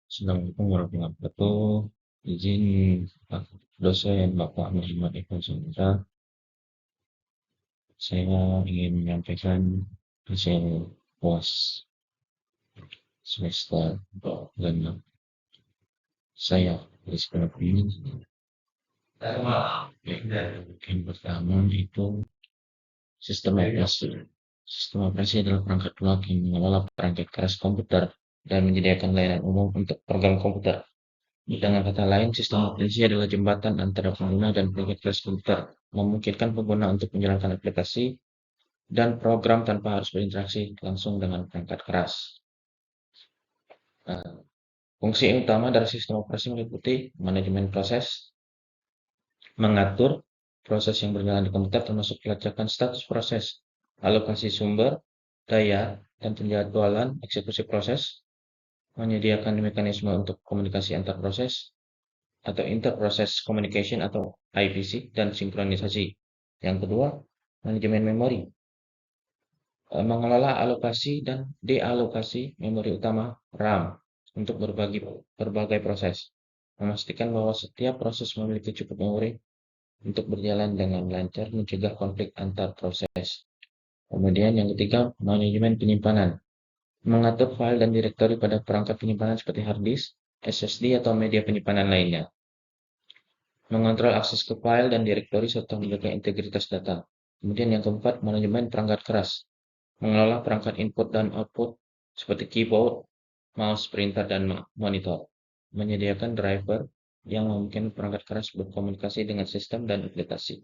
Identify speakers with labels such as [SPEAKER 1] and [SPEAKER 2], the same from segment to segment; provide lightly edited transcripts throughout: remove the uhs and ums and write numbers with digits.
[SPEAKER 1] Assalamualaikum warahmatullahi wabarakatuh. Izin Pak dosen Bapak Muhammad Iqbal Samudra, saya ingin menyampaikan hasil puas semester 6 saya di sekolah ini. Yang pertama itu sistem operasi. Sistem operasi adalah perangkat lunak yang mengelola perangkat keras komputer dan menyediakan layanan umum untuk program komputer. Dengan kata lain, sistem operasi adalah jembatan antara pengguna dan perangkat keras komputer, memungkinkan pengguna untuk menjalankan aplikasi dan program tanpa harus berinteraksi langsung dengan perangkat keras. Nah, fungsi utama dari sistem operasi meliputi manajemen proses, mengatur proses yang berjalan di komputer termasuk pelacakan status proses, alokasi sumber, daya, dan penjadwalan eksekusi proses, menyediakan mekanisme untuk komunikasi antar proses, atau Inter-Process Communication atau IPC, dan sinkronisasi. Yang kedua, manajemen memori, mengelola alokasi dan dealokasi memori utama RAM untuk berbagai proses, memastikan bahwa setiap proses memiliki cukup memori untuk berjalan dengan lancar, mencegah konflik antar proses. Kemudian yang ketiga, manajemen penyimpanan, mengatur file dan direktori pada perangkat penyimpanan seperti hard disk, SSD, atau media penyimpanan lainnya. Mengontrol akses ke file dan direktori serta menjaga integritas data. Kemudian yang keempat, manajemen perangkat keras. Mengelola perangkat input dan output seperti keyboard, mouse, printer, dan monitor. Menyediakan driver yang memungkinkan perangkat keras berkomunikasi dengan sistem dan aplikasi.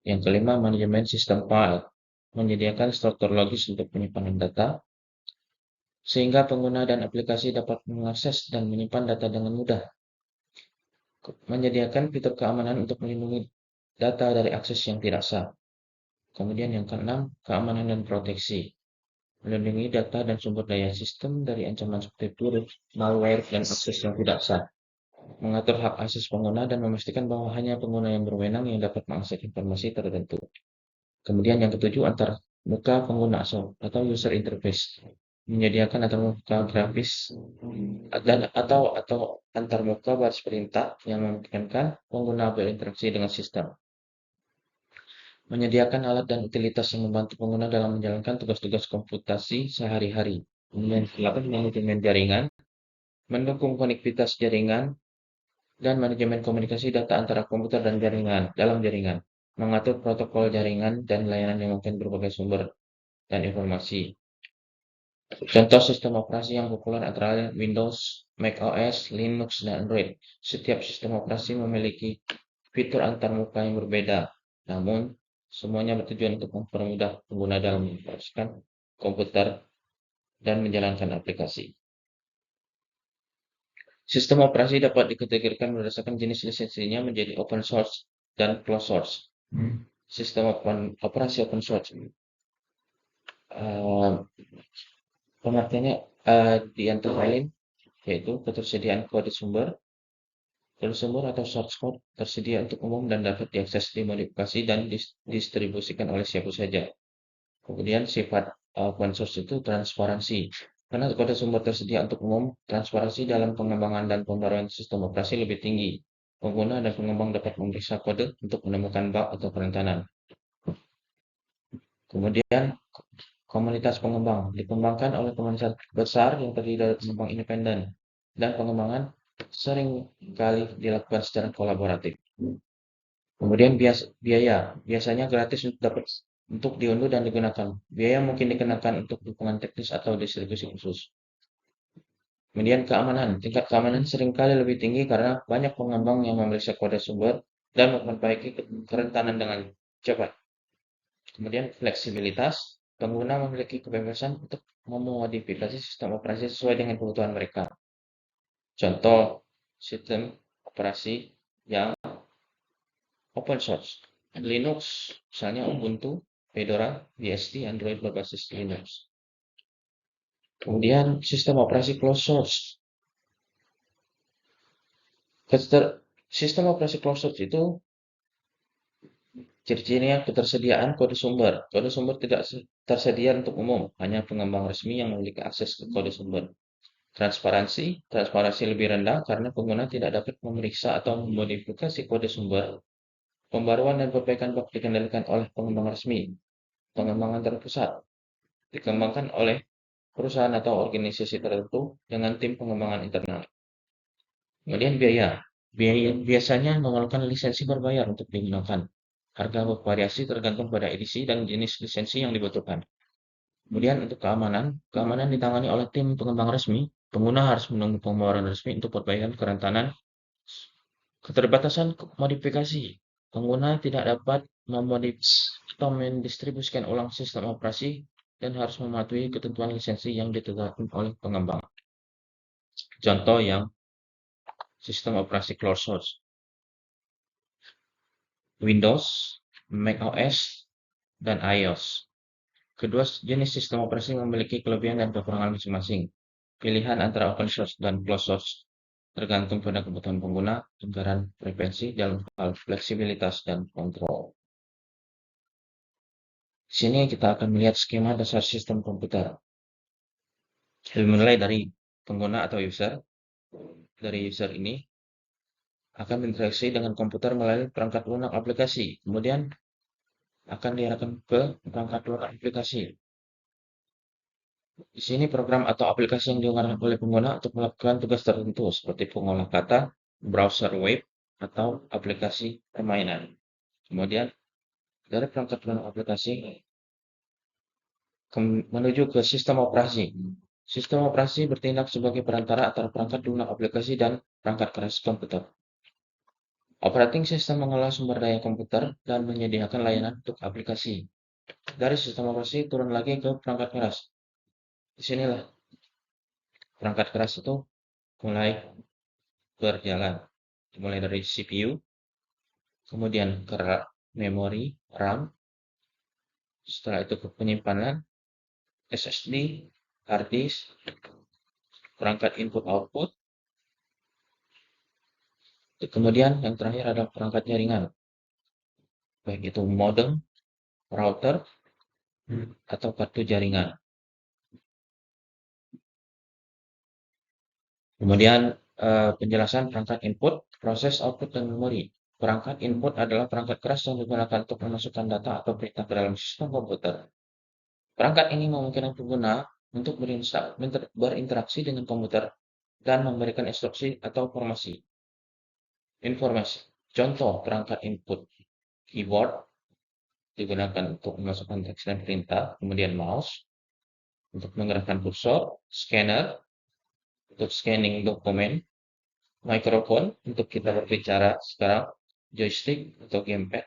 [SPEAKER 1] Yang kelima, manajemen sistem file. Menyediakan struktur logis untuk penyimpanan data, sehingga pengguna dan aplikasi dapat mengakses dan menyimpan data dengan mudah. Menyediakan fitur keamanan untuk melindungi data dari akses yang tidak sah. Kemudian yang keenam, keamanan dan proteksi. Melindungi data dan sumber daya sistem dari ancaman seperti virus, malware, dan akses yang tidak sah. Mengatur hak akses pengguna dan memastikan bahwa hanya pengguna yang berwenang yang dapat mengakses informasi tertentu. Kemudian yang ketujuh, antar muka pengguna atau user interface. Menyediakan antar muka grafis dan atau antar muka baris perintah yang memungkinkan pengguna berinteraksi dengan sistem. Menyediakan alat dan utilitas yang membantu pengguna dalam menjalankan tugas-tugas komputasi sehari-hari. Kemudian manajemen jaringan, mendukung konektivitas jaringan, dan manajemen komunikasi data antara komputer dan jaringan dalam jaringan. Mengatur protokol jaringan dan layanan yang mungkin berbagai sumber dan informasi. Contoh sistem operasi yang populer antara lain Windows, macOS, Linux, dan Android. Setiap sistem operasi memiliki fitur antarmuka yang berbeda, namun semuanya bertujuan untuk mempermudah pengguna dalam mengoperasikan komputer dan menjalankan aplikasi. Sistem operasi dapat dikategorikan berdasarkan jenis lisensinya menjadi open source dan closed source. Sistem operasi open source pengertiannya di antara lain yaitu ketersediaan kode sumber atau source code tersedia untuk umum dan dapat diakses, dimodifikasi, dan didistribusikan oleh siapa saja. Kemudian sifat open source itu transparansi. Karena kode sumber tersedia untuk umum, transparansi dalam pengembangan dan pembaruan sistem operasi lebih tinggi. Pengguna dan pengembang dapat memeriksa kode untuk menemukan bug atau kerentanan. Kemudian komunitas pengembang dikembangkan oleh komunitas besar yang terdiri dari pengembang independen, dan pengembangan sering kali dilakukan secara kolaboratif. Kemudian biasanya gratis untuk diunduh dan digunakan. Biaya mungkin dikenakan untuk dukungan teknis atau distribusi khusus. Kemudian keamanan. Tingkat keamanan seringkali lebih tinggi karena banyak pengembang yang memeriksa kode sumber dan memperbaiki kerentanan dengan cepat. Kemudian fleksibilitas. Pengguna memiliki kebebasan untuk memodifikasi sistem operasi sesuai dengan kebutuhan mereka. Contoh sistem operasi yang open source. Linux, misalnya Ubuntu, Fedora, BSD, Android berbasis Linux. Kemudian sistem operasi closed source. Sistem operasi closed source itu ciri-cirinya ketersediaan kode sumber. Kode sumber tidak tersedia untuk umum, hanya pengembang resmi yang memiliki akses ke kode sumber. Transparansi lebih rendah karena pengguna tidak dapat memeriksa atau memodifikasi kode sumber. Pembaruan dan perbaikan bug dikendalikan oleh pengembang resmi. Pengembangan terpusat dikembangkan oleh perusahaan atau organisasi tertentu dengan tim pengembangan internal. Kemudian biaya. Biaya biasanya memerlukan lisensi berbayar untuk digunakan. Harga bervariasi tergantung pada edisi dan jenis lisensi yang dibutuhkan. Kemudian untuk keamanan ditangani oleh tim pengembang resmi. Pengguna harus menunggu pembaruan resmi untuk perbaikan kerentanan. Keterbatasan modifikasi. Pengguna tidak dapat memodifikasi atau mendistribusikan ulang sistem operasi dan harus mematuhi ketentuan lisensi yang ditetapkan oleh pengembang. Contoh yang sistem operasi closed source. Windows, macOS, dan iOS. Kedua jenis sistem operasi memiliki kelebihan dan kekurangan masing-masing. Pilihan antara open source dan closed source tergantung pada kebutuhan pengguna, anggaran, frekuensi, dalam hal fleksibilitas dan kontrol. Di sini kita akan melihat skema dasar sistem komputer. Dimulai dari pengguna atau user. Dari user ini akan berinteraksi dengan komputer melalui perangkat lunak aplikasi. Kemudian akan diarahkan ke perangkat lunak aplikasi. Di sini program atau aplikasi yang digunakan oleh pengguna untuk melakukan tugas tertentu seperti pengolah kata, browser web, atau aplikasi permainan. Kemudian dari perangkat lunak aplikasi menuju ke sistem operasi. Sistem operasi bertindak sebagai perantara antara perangkat lunak aplikasi dan perangkat keras komputer. Operating System mengolah sumber daya komputer dan menyediakan layanan untuk aplikasi. Dari sistem operasi turun lagi ke perangkat keras. Disinilah perangkat keras itu mulai berjalan. Mulai dari CPU, kemudian ke memori, RAM, setelah itu ke penyimpanan, SSD, hard disk, perangkat input-output, kemudian yang terakhir adalah perangkat jaringan, baik itu modem, router, atau kartu jaringan. Kemudian penjelasan perangkat input, proses output, dan memori. Perangkat input adalah perangkat keras yang digunakan untuk memasukkan data atau perintah ke dalam sistem komputer. Perangkat ini memungkinkan pengguna untuk berinteraksi dengan komputer dan memberikan instruksi atau informasi. Contoh perangkat input, keyboard digunakan untuk memasukkan teks dan perintah, kemudian mouse untuk menggerakkan kursor, scanner untuk scanning dokumen, mikrofon untuk kita berbicara sekarang, joystick atau gamepad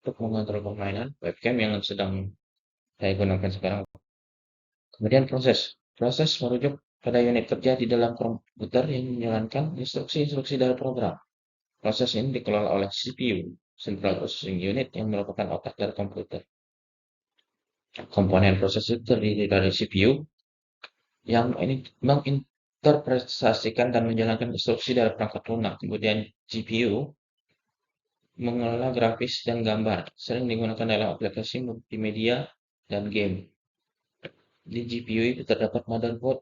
[SPEAKER 1] untuk mengontrol permainan, webcam yang sedang saya gunakan sekarang. Kemudian proses merujuk pada unit kerja di dalam komputer yang menjalankan instruksi-instruksi dari program. Proses ini dikelola oleh CPU, Central Processing Unit, yang merupakan otak dari komputer. Komponen proses itu terdiri dari CPU yang ini menginterpretasikan dan menjalankan instruksi dari perangkat lunak. Kemudian GPU mengelola grafis dan gambar, sering digunakan dalam aplikasi multimedia dan game. Di GPU itu terdapat motherboard,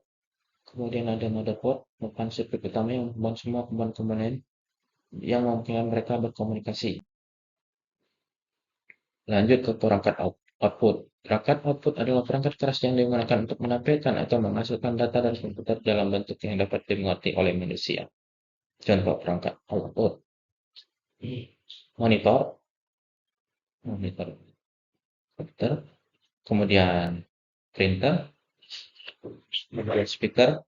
[SPEAKER 1] kemudian ada motherboard, merupakan sirkuit utama yang membangun semua komponen yang memungkinkan mereka berkomunikasi. Lanjut ke perangkat output. Perangkat output adalah perangkat keras yang digunakan untuk menampilkan atau menghasilkan data dari komputer dalam bentuk yang dapat dimengerti oleh manusia. Contoh perangkat output: monitor, komputer, kemudian printer, kemudian speaker,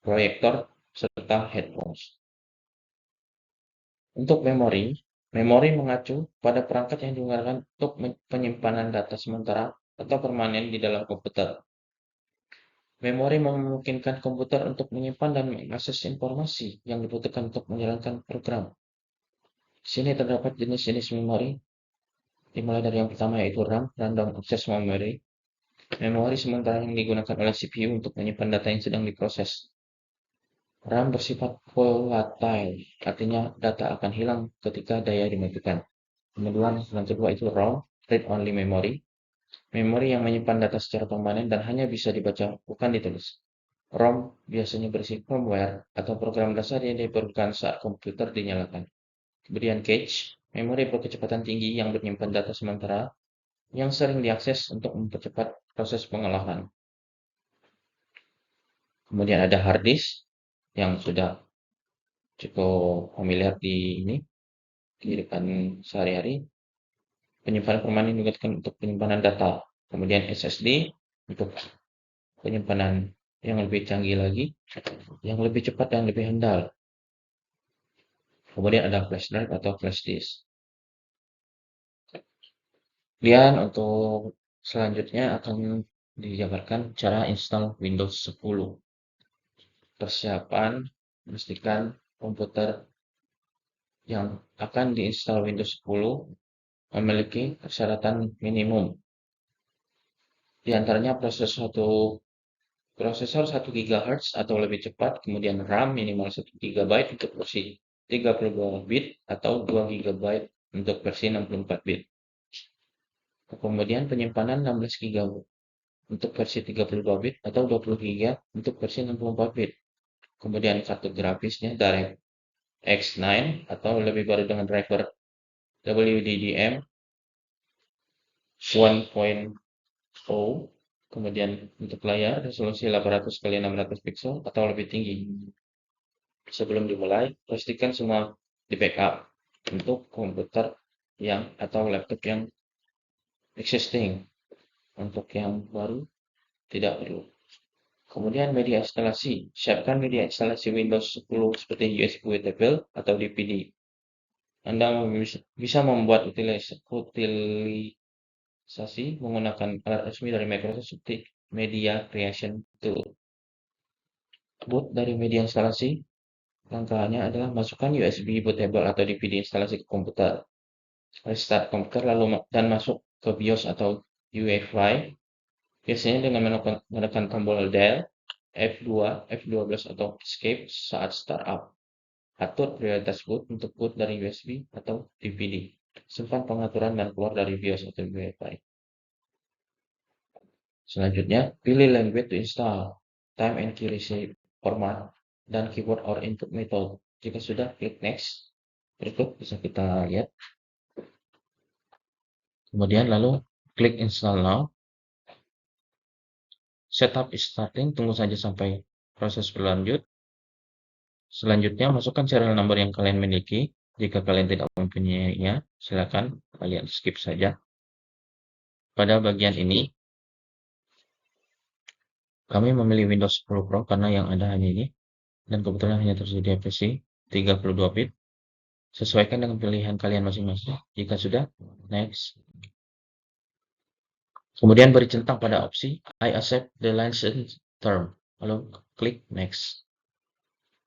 [SPEAKER 1] proyektor, serta headphones. Untuk memori mengacu pada perangkat yang digunakan untuk penyimpanan data sementara atau permanen di dalam komputer. Memori memungkinkan komputer untuk menyimpan dan mengakses informasi yang dibutuhkan untuk menjalankan program. Di sini terdapat jenis-jenis memori, dimulai dari yang pertama yaitu RAM, Random Access Memory. Memori sementara yang digunakan oleh CPU untuk menyimpan data yang sedang diproses. RAM bersifat volatile, artinya data akan hilang ketika daya dimatikan. Kemudian yang kedua itu ROM, Read Only Memory. Memori yang menyimpan data secara permanen dan hanya bisa dibaca, bukan ditulis. ROM biasanya berisi firmware atau program dasar yang diperlukan saat komputer dinyalakan. Kemudian cache, memori berkecepatan tinggi yang menyimpan data sementara yang sering diakses untuk mempercepat proses pengolahan. Kemudian ada hard disk yang sudah cukup familiar di kehidupan sehari-hari. Penyimpanan permanen digunakan untuk penyimpanan data. Kemudian SSD untuk penyimpanan yang lebih canggih lagi, yang lebih cepat dan lebih handal. Kemudian ada flash drive atau flash disk. Kemudian untuk selanjutnya akan dijabarkan cara install Windows 10. Persiapan memastikan komputer yang akan diinstal Windows 10 memiliki persyaratan minimum. Di antaranya prosesor 1 GHz atau lebih cepat, kemudian RAM minimal 1 GB untuk versi 32 bit atau 2 GB untuk versi 64 bit. Kemudian penyimpanan 16 GB untuk versi 32 bit atau 20 GB untuk versi 64 bit. Kemudian kartu grafisnya DirectX 9 atau lebih baru dengan driver WDDM 1.0. Kemudian untuk layar resolusi 800 x 600 pixel atau lebih tinggi. Sebelum dimulai, pastikan semua di backup untuk komputer atau laptop yang existing. Untuk yang baru tidak perlu. Kemudian media instalasi. Siapkan media instalasi Windows 10 seperti USB bootable atau DVD. Anda bisa membuat utilisasi menggunakan alat resmi dari Microsoft seperti Media Creation Tool. Boot dari media instalasi. Langkahnya adalah masukkan USB bootable atau DVD instalasi ke komputer. Restart komputer lalu dan masuk ke BIOS atau UEFI. Biasanya dengan menekan tombol Del, F2, F12 atau Escape saat startup. Atur prioritas boot untuk boot dari USB atau DVD. Simpan pengaturan dan keluar dari BIOS atau UEFI. Selanjutnya, pilih language to install, time and key receive format, dan keyboard or input method. Jika sudah, klik next. Berikut bisa kita lihat. Kemudian lalu klik install now. Setup is starting, tunggu saja sampai proses berlanjut. Selanjutnya, masukkan serial number yang kalian miliki. Jika kalian tidak mempunyainya, silakan kalian skip saja. Pada bagian ini, kami memilih Windows 10 Pro karena yang ada hanya ini, dan kebetulan hanya tersedia versi 32 bit. Sesuaikan dengan pilihan kalian masing-masing. Jika sudah, next. Kemudian beri centang pada opsi I accept the license term. Lalu klik next.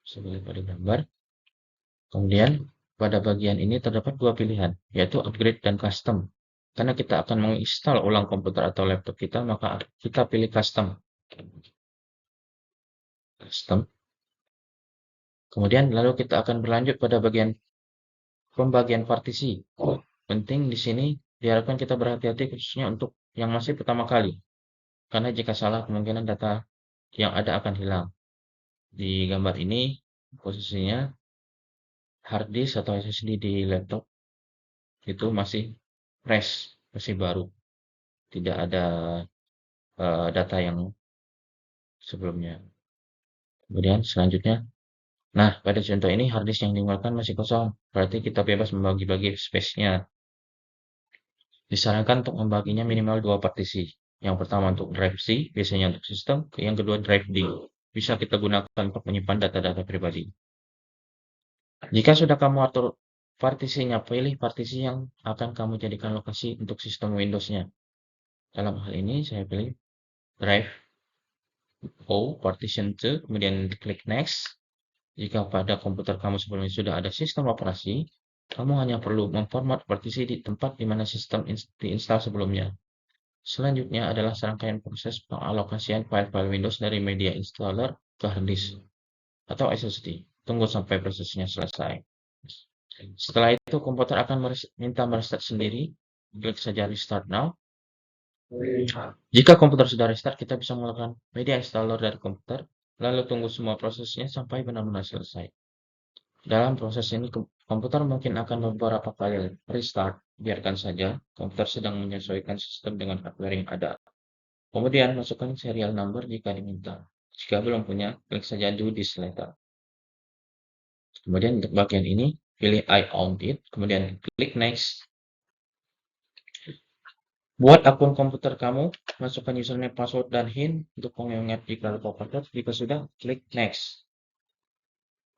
[SPEAKER 1] Sebagai pada gambar. Kemudian pada bagian ini terdapat dua pilihan, yaitu upgrade dan custom. Karena kita akan menginstal ulang komputer atau laptop kita, maka kita pilih custom. Kemudian lalu kita akan berlanjut pada bagian pembagian partisi. Penting di sini diharapkan kita berhati-hati khususnya untuk yang masih pertama kali. Karena jika salah kemungkinan data yang ada akan hilang. Di gambar ini posisinya hard disk atau SSD di laptop itu masih fresh, masih baru. Tidak ada data yang sebelumnya. Kemudian selanjutnya, nah pada contoh ini hard disk yang digunakan masih kosong, berarti kita bebas membagi-bagi space-nya. Disarankan untuk membaginya minimal 2 partisi. Yang pertama untuk drive C, biasanya untuk sistem, yang kedua drive D. Bisa kita gunakan untuk menyimpan data-data pribadi. Jika sudah kamu atur partisinya, pilih partisi yang akan kamu jadikan lokasi untuk sistem Windows-nya. Dalam hal ini saya pilih drive O, partition 2, kemudian klik next. Jika pada komputer kamu sebelumnya sudah ada sistem operasi, kamu hanya perlu memformat partisi di tempat di mana sistem diinstal sebelumnya. Selanjutnya adalah serangkaian proses pengalokasian file-file Windows dari media installer ke hard disk atau SSD. Tunggu sampai prosesnya selesai. Setelah itu komputer akan minta merestart sendiri. Klik saja restart now. Jika komputer sudah restart, kita bisa melakukan media installer dari komputer. lalu tunggu semua prosesnya sampai benar-benar selesai. Dalam proses ini, komputer mungkin akan beberapa kali restart. Biarkan saja, komputer sedang menyesuaikan sistem dengan hardware yang ada. Kemudian, masukkan serial number jika diminta. Jika belum punya, klik saja Do This Later. Kemudian untuk bagian ini, pilih I own it, kemudian klik Next. Buat akun komputer kamu, masukkan username, password, dan hint untuk mengingat jika lupa password. Jika sudah, klik Next.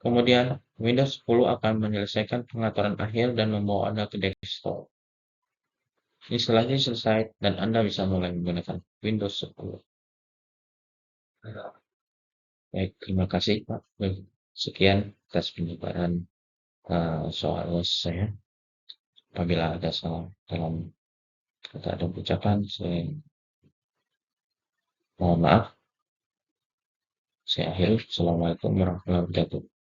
[SPEAKER 1] Kemudian, Windows 10 akan menyelesaikan pengaturan akhir dan membawa Anda ke desktop. Instalasi selesai dan Anda bisa mulai menggunakan Windows 10. Baik, terima kasih Pak. Baik, sekian atas penyebaran soal saya. Apabila ada salah dalam kata dan ucapan, saya mohon maaf. Saya akhiri. Assalamualaikum warahmatullahi wabarakatuh.